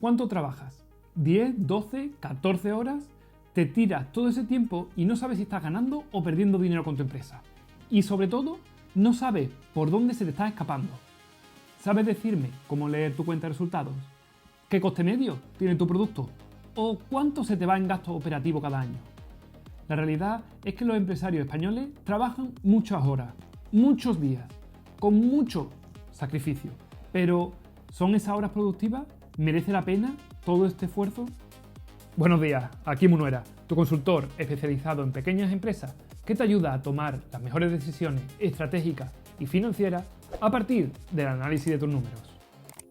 ¿Cuánto trabajas? ¿10, 12, 14 horas? Te tiras todo ese tiempo y no sabes si estás ganando o perdiendo dinero con tu empresa. Y sobre todo, no sabes por dónde se te está escapando. ¿Sabes decirme cómo leer tu cuenta de resultados? ¿Qué coste medio tiene tu producto? ¿O cuánto se te va en gasto operativo cada año? La realidad es que los empresarios españoles trabajan muchas horas, muchos días, con mucho sacrificio. Pero, ¿son esas horas productivas? ¿Merece la pena todo este esfuerzo? Buenos días, aquí Munuera, tu consultor especializado en pequeñas empresas que te ayuda a tomar las mejores decisiones estratégicas y financieras a partir del análisis de tus números.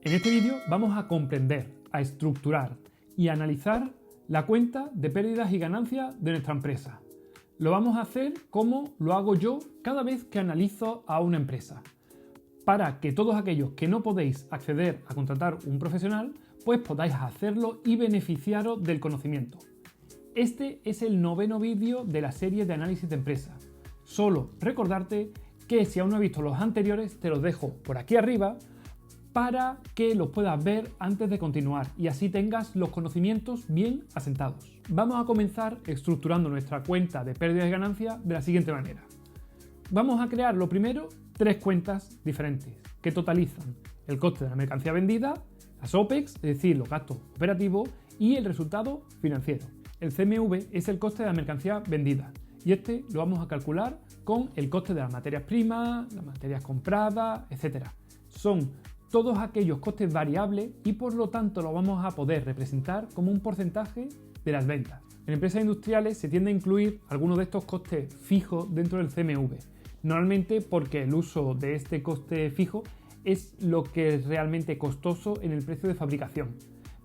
En este vídeo vamos a comprender, a estructurar y a analizar la cuenta de pérdidas y ganancias de nuestra empresa. Lo vamos a hacer como lo hago yo cada vez que analizo a una empresa, para que todos aquellos que no podéis acceder a contratar un profesional, pues podáis hacerlo y beneficiaros del conocimiento. Este es el 9º vídeo de la serie de análisis de empresa. Solo recordarte que si aún no has visto los anteriores, te los dejo por aquí arriba para que los puedas ver antes de continuar y así tengas los conocimientos bien asentados. Vamos a comenzar estructurando nuestra cuenta de pérdidas y ganancias de la siguiente manera. Vamos a crear lo primero 3 cuentas diferentes que totalizan el coste de la mercancía vendida, las OPEX, es decir, los gastos operativos, y el resultado financiero. El CMV es el coste de la mercancía vendida y este lo vamos a calcular con el coste de las materias primas, las materias compradas, etc. Son todos aquellos costes variables y por lo tanto lo vamos a poder representar como un porcentaje de las ventas. En empresas industriales se tiende a incluir algunos de estos costes fijos dentro del CMV, normalmente porque el uso de este coste fijo es lo que es realmente costoso en el precio de fabricación,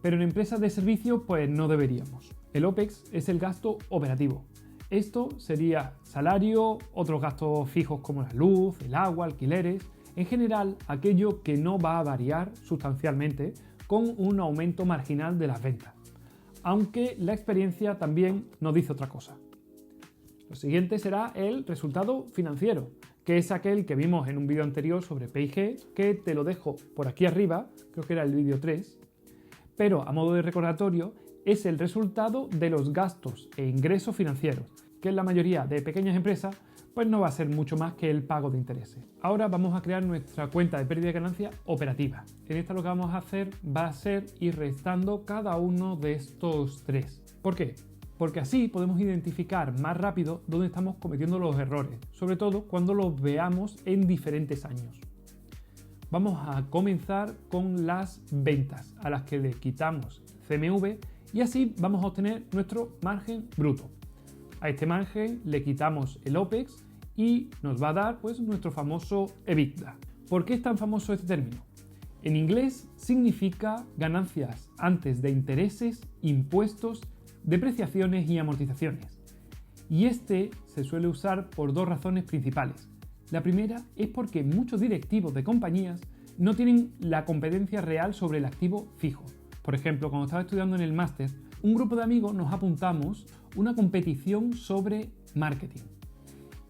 pero en empresas de servicio pues no deberíamos. El OPEX es el gasto operativo. Esto sería salario, otros gastos fijos como la luz, el agua, alquileres, en general aquello que no va a variar sustancialmente con un aumento marginal de las ventas, aunque la experiencia también nos dice otra cosa. Lo siguiente será el resultado financiero, que es aquel que vimos en un vídeo anterior sobre P&G, que te lo dejo por aquí arriba, creo que era el vídeo 3, pero a modo de recordatorio es el resultado de los gastos e ingresos financieros, que en la mayoría de pequeñas empresas pues no va a ser mucho más que el pago de intereses. Ahora vamos a crear nuestra cuenta de pérdida y ganancia operativa. En esta lo que vamos a hacer va a ser ir restando cada uno de estos 3. ¿Por qué? Porque así podemos identificar más rápido dónde estamos cometiendo los errores, sobre todo cuando los veamos en diferentes años. Vamos a comenzar con las ventas, a las que le quitamos CMV y así vamos a obtener nuestro margen bruto. A este margen le quitamos el OPEX y nos va a dar pues nuestro famoso EBITDA. ¿Por qué es tan famoso este término? En inglés significa ganancias antes de intereses, impuestos, depreciaciones y amortizaciones. Y este se suele usar por 2 razones principales. La primera es porque muchos directivos de compañías no tienen la competencia real sobre el activo fijo. Por ejemplo, cuando estaba estudiando en el máster, un grupo de amigos nos apuntamos una competición sobre marketing.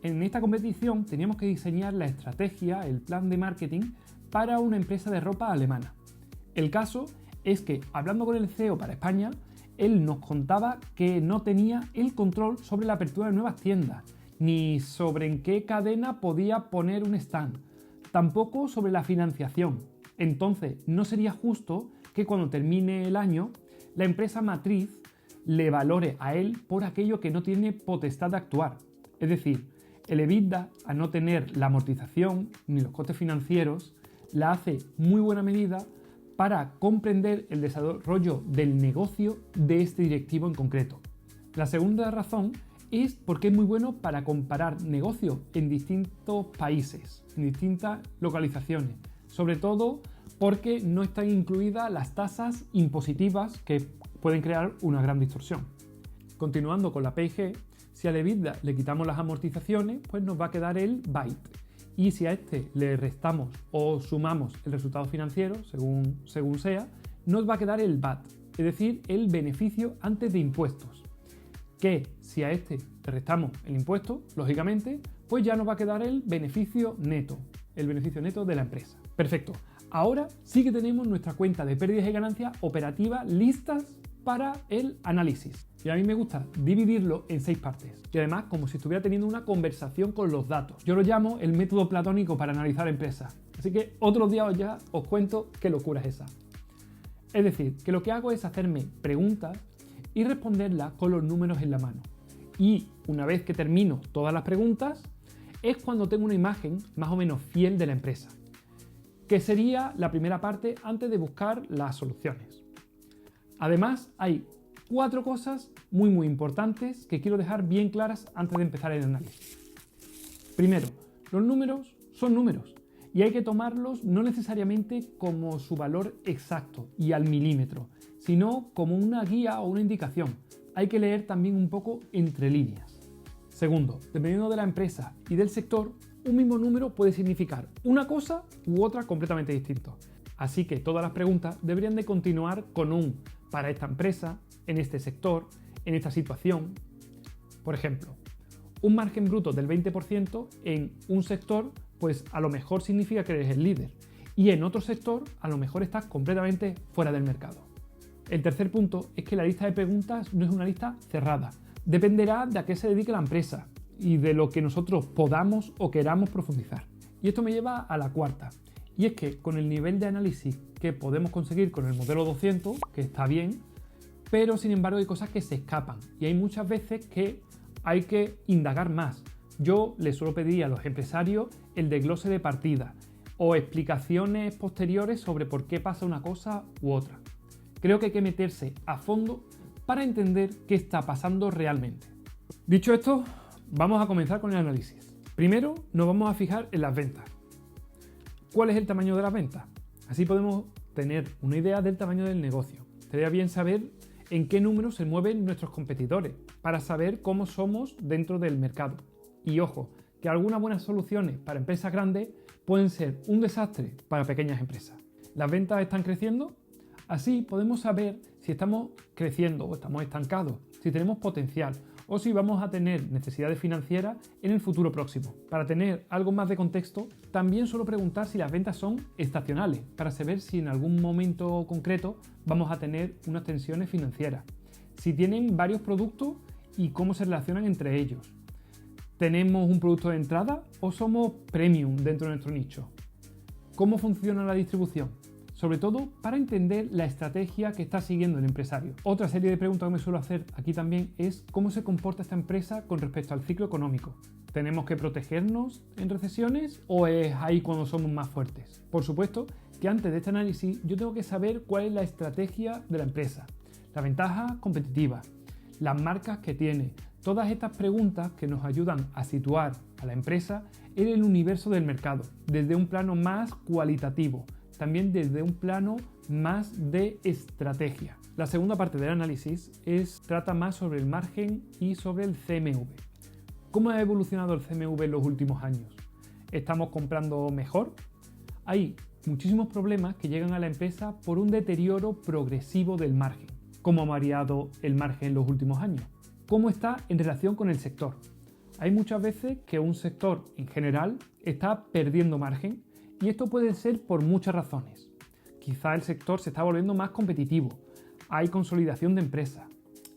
En esta competición teníamos que diseñar la estrategia, el plan de marketing para una empresa de ropa alemana. El caso es que, hablando con el CEO para España, él nos contaba que no tenía el control sobre la apertura de nuevas tiendas, ni sobre en qué cadena podía poner un stand, tampoco sobre la financiación. Entonces, no sería justo que cuando termine el año, la empresa matriz le valore a él por aquello que no tiene potestad de actuar. Es decir, el EBITDA, a no tener la amortización ni los costes financieros, la hace muy buena medida para comprender el desarrollo del negocio de este directivo en concreto. La segunda razón es porque es muy bueno para comparar negocios en distintos países, en distintas localizaciones, sobre todo porque no están incluidas las tasas impositivas que pueden crear una gran distorsión. Continuando con la P&G, si al EBITDA le quitamos las amortizaciones, pues nos va a quedar el BAIT. Y si a este le restamos o sumamos el resultado financiero, según sea, nos va a quedar el BAT, es decir, el beneficio antes de impuestos. Que si a este le restamos el impuesto, lógicamente, pues ya nos va a quedar el beneficio neto de la empresa. Perfecto. Ahora sí que tenemos nuestra cuenta de pérdidas y ganancias operativas listas para el análisis. Y a mí me gusta dividirlo en 6 partes. Y además como si estuviera teniendo una conversación con los datos. Yo lo llamo el método platónico para analizar empresas. Así que otro día ya os cuento qué locura es esa. Es decir, que lo que hago es hacerme preguntas y responderlas con los números en la mano. Y una vez que termino todas las preguntas, es cuando tengo una imagen más o menos fiel de la empresa, que sería la primera parte antes de buscar las soluciones. Además, hay 4 cosas muy importantes que quiero dejar bien claras antes de empezar el análisis. Primero, los números son números y hay que tomarlos no necesariamente como su valor exacto y al milímetro, sino como una guía o una indicación. Hay que leer también un poco entre líneas. Segundo, dependiendo de la empresa y del sector, un mismo número puede significar una cosa u otra completamente distinta. Así que todas las preguntas deberían de continuar con un para esta empresa, en este sector, en esta situación. Por ejemplo, un margen bruto del 20% en un sector, pues a lo mejor significa que eres el líder, y en otro sector a lo mejor estás completamente fuera del mercado. El tercer punto es que la lista de preguntas no es una lista cerrada. Dependerá de a qué se dedique la empresa y de lo que nosotros podamos o queramos profundizar. Y esto me lleva a la cuarta, y es que con el nivel de análisis que podemos conseguir con el modelo 200, que está bien, pero sin embargo hay cosas que se escapan y hay muchas veces que hay que indagar más. Yo les suelo pedir a los empresarios el desglose de partida o explicaciones posteriores sobre por qué pasa una cosa u otra. Creo que hay que meterse a fondo para entender qué está pasando realmente. Dicho esto, vamos a comenzar con el análisis. Primero nos vamos a fijar en las ventas. ¿Cuál es el tamaño de las ventas? Así podemos tener una idea del tamaño del negocio. Sería bien saber en qué números se mueven nuestros competidores para saber cómo somos dentro del mercado. Y ojo, que algunas buenas soluciones para empresas grandes pueden ser un desastre para pequeñas empresas. ¿Las ventas están creciendo? Así podemos saber si estamos creciendo o estamos estancados, si tenemos potencial o si vamos a tener necesidades financieras en el futuro próximo. Para tener algo más de contexto, también suelo preguntar si las ventas son estacionales, para saber si en algún momento concreto vamos a tener unas tensiones financieras, si tienen varios productos y cómo se relacionan entre ellos. ¿Tenemos un producto de entrada o somos premium dentro de nuestro nicho? ¿Cómo funciona la distribución? Sobre todo para entender la estrategia que está siguiendo el empresario. Otra serie de preguntas que me suelo hacer aquí también es cómo se comporta esta empresa con respecto al ciclo económico. ¿Tenemos que protegernos en recesiones o es ahí cuando somos más fuertes? Por supuesto que antes de este análisis yo tengo que saber cuál es la estrategia de la empresa, la ventaja competitiva, las marcas que tiene. Todas estas preguntas que nos ayudan a situar a la empresa en el universo del mercado, desde un plano más cualitativo, también desde un plano más de estrategia. La segunda parte del análisis trata más sobre el margen y sobre el CMV. ¿Cómo ha evolucionado el CMV en los últimos años? ¿Estamos comprando mejor? Hay muchísimos problemas que llegan a la empresa por un deterioro progresivo del margen. ¿Cómo ha variado el margen en los últimos años? ¿Cómo está en relación con el sector? Hay muchas veces que un sector en general está perdiendo margen y esto puede ser por muchas razones. Quizá el sector se está volviendo más competitivo, hay consolidación de empresas,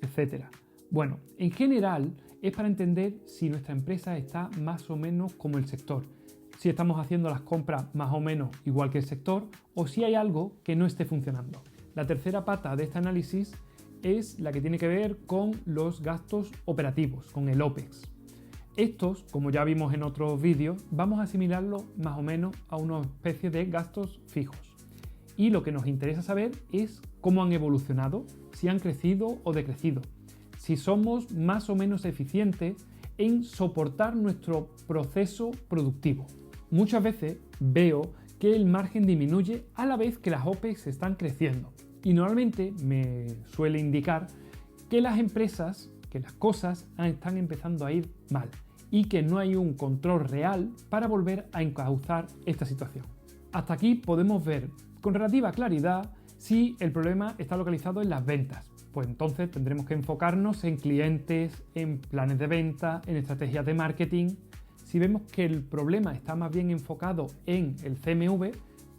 etc. Bueno, en general es para entender si nuestra empresa está más o menos como el sector, si estamos haciendo las compras más o menos igual que el sector o si hay algo que no esté funcionando. La tercera pata de este análisis es la que tiene que ver con los gastos operativos, con el OPEX. Estos, como ya vimos en otros vídeos, vamos a asimilarlos más o menos a una especie de gastos fijos. Y lo que nos interesa saber es cómo han evolucionado, si han crecido o decrecido, si somos más o menos eficientes en soportar nuestro proceso productivo. Muchas veces veo que el margen disminuye a la vez que las OPEX están creciendo. Y normalmente me suele indicar que las empresas, que las cosas están empezando a ir mal y que no hay un control real para volver a encauzar esta situación. Hasta aquí podemos ver con relativa claridad si el problema está localizado en las ventas. Pues entonces tendremos que enfocarnos en clientes, en planes de venta, en estrategias de marketing. Si vemos que el problema está más bien enfocado en el CMV,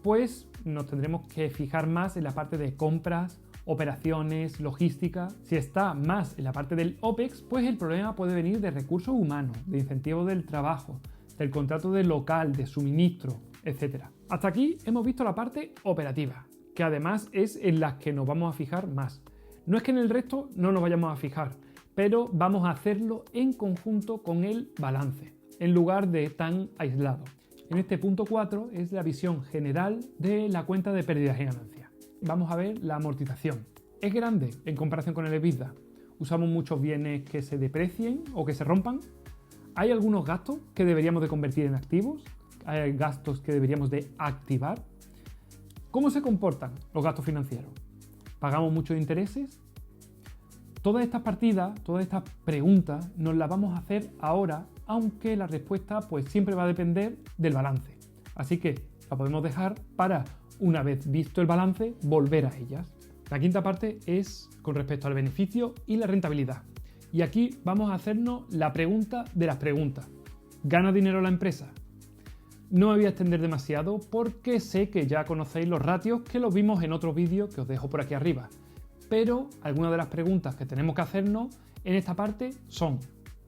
pues nos tendremos que fijar más en la parte de compras, operaciones, logística. Si está más en la parte del OPEX, pues el problema puede venir de recursos humanos, de incentivos del trabajo, del contrato de local, de suministro, etc. Hasta aquí hemos visto la parte operativa, que además es en la que nos vamos a fijar más. No es que en el resto no nos vayamos a fijar, pero vamos a hacerlo en conjunto con el balance, en lugar de tan aislado. En este punto 4 es la visión general de la cuenta de pérdidas y ganancias. Vamos a ver la amortización. ¿Es grande en comparación con el EBITDA? ¿Usamos muchos bienes que se deprecien o que se rompan? ¿Hay algunos gastos que deberíamos de convertir en activos? ¿Hay gastos que deberíamos de activar? ¿Cómo se comportan los gastos financieros? ¿Pagamos muchos intereses? Todas estas partidas, todas estas preguntas nos las vamos a hacer ahora, aunque la respuesta pues siempre va a depender del balance. Así que la podemos dejar para, una vez visto el balance, volver a ellas. La quinta parte es con respecto al beneficio y la rentabilidad. Y aquí vamos a hacernos la pregunta de las preguntas. ¿Gana dinero la empresa? No me voy a extender demasiado porque sé que ya conocéis los ratios que los vimos en otro vídeo que os dejo por aquí arriba. Pero algunas de las preguntas que tenemos que hacernos en esta parte son: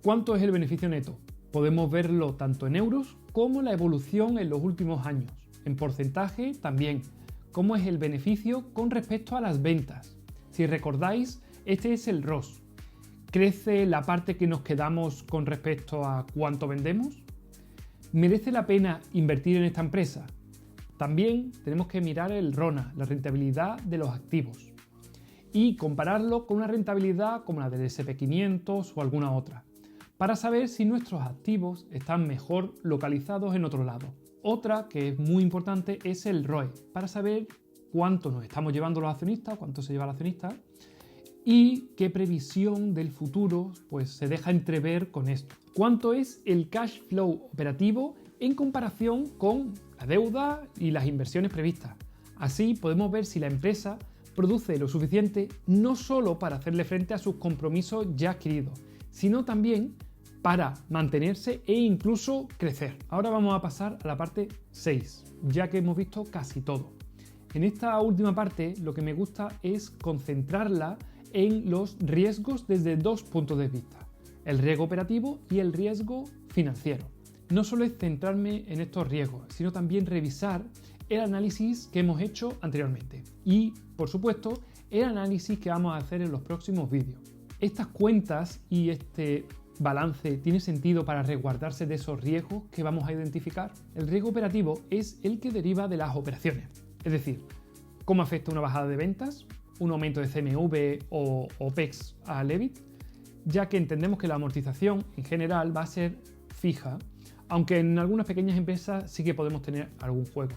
¿cuánto es el beneficio neto? Podemos verlo tanto en euros como la evolución en los últimos años. En porcentaje también. ¿Cómo es el beneficio con respecto a las ventas? Si recordáis, este es el ROS. ¿Crece la parte que nos quedamos con respecto a cuánto vendemos? ¿Merece la pena invertir en esta empresa? También tenemos que mirar el RONA, la rentabilidad de los activos, y compararlo con una rentabilidad como la del SP500 o alguna otra, para saber si nuestros activos están mejor localizados en otro lado. Otra que es muy importante es el ROE, para saber cuánto nos estamos llevando los accionistas, cuánto se lleva el accionista y qué previsión del futuro pues, se deja entrever con esto. ¿Cuánto es el cash flow operativo en comparación con la deuda y las inversiones previstas? Así podemos ver si la empresa produce lo suficiente no solo para hacerle frente a sus compromisos ya adquiridos, sino también para mantenerse e incluso crecer. Ahora vamos a pasar a la parte 6, ya que hemos visto casi todo. En esta última parte lo que me gusta es concentrarla en los riesgos desde dos puntos de vista: el riesgo operativo y el riesgo financiero. No solo es centrarme en estos riesgos, sino también revisar el análisis que hemos hecho anteriormente y, por supuesto, el análisis que vamos a hacer en los próximos vídeos. Estas cuentas y este balance tiene sentido para resguardarse de esos riesgos que vamos a identificar. El riesgo operativo es el que deriva de las operaciones, es decir, cómo afecta una bajada de ventas, un aumento de CMV o OPEX al EBIT, ya que entendemos que la amortización en general va a ser fija, aunque en algunas pequeñas empresas sí que podemos tener algún juego.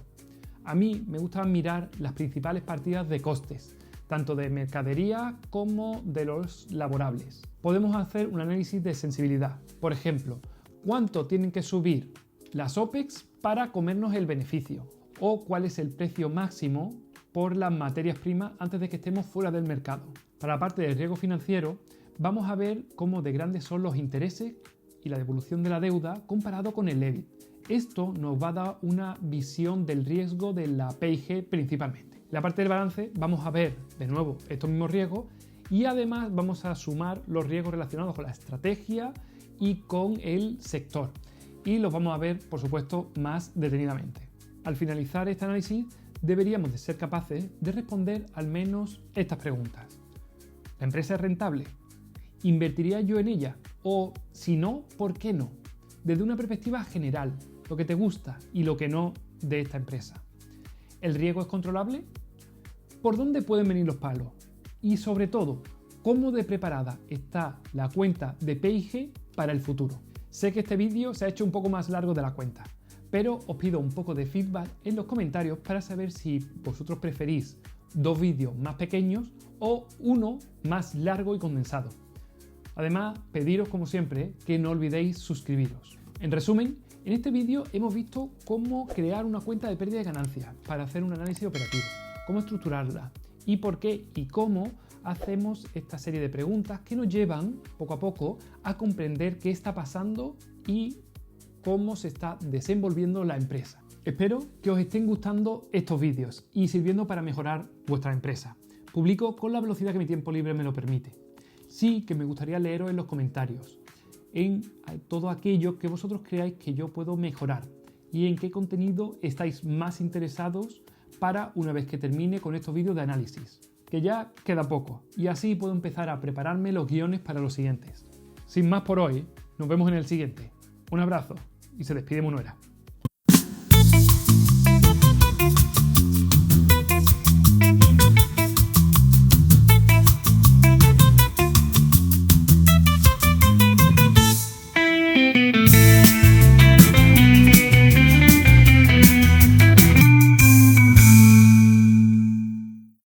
A mí me gusta mirar las principales partidas de costes, tanto de mercadería como de los laborables. Podemos hacer un análisis de sensibilidad. Por ejemplo, ¿cuánto tienen que subir las OPEX para comernos el beneficio? ¿O cuál es el precio máximo por las materias primas antes de que estemos fuera del mercado? Para la parte del riesgo financiero, vamos a ver cómo de grandes son los intereses y la devolución de la deuda comparado con el EBIT. Esto nos va a dar una visión del riesgo de la P&G principalmente. En la parte del balance vamos a ver de nuevo estos mismos riesgos y además vamos a sumar los riesgos relacionados con la estrategia y con el sector. Y los vamos a ver, por supuesto, más detenidamente. Al finalizar este análisis deberíamos de ser capaces de responder al menos estas preguntas. ¿La empresa es rentable? ¿Invertiría yo en ella? O si no, ¿por qué no? Desde una perspectiva general, lo que te gusta y lo que no de esta empresa. ¿El riesgo es controlable? ¿Por dónde pueden venir los palos? Y sobre todo, ¿cómo de preparada está la cuenta de P&G para el futuro? Sé que este vídeo se ha hecho un poco más largo de la cuenta, pero os pido un poco de feedback en los comentarios para saber si vosotros preferís dos vídeos más pequeños o uno más largo y condensado. Además, pediros como siempre que no olvidéis suscribiros. En resumen, en este vídeo hemos visto cómo crear una cuenta de pérdida de ganancias para hacer un análisis operativo, cómo estructurarla y por qué y cómo hacemos esta serie de preguntas que nos llevan poco a poco a comprender qué está pasando y cómo se está desenvolviendo la empresa. Espero que os estén gustando estos vídeos y sirviendo para mejorar vuestra empresa. Publico con la velocidad que mi tiempo libre me lo permite. Sí que me gustaría leeros en los comentarios, en todo aquello que vosotros creáis que yo puedo mejorar y en qué contenido estáis más interesados para una vez que termine con estos vídeos de análisis, que ya queda poco, y así puedo empezar a prepararme los guiones para los siguientes. Sin más por hoy, nos vemos en el siguiente. Un abrazo y se despide Munuera.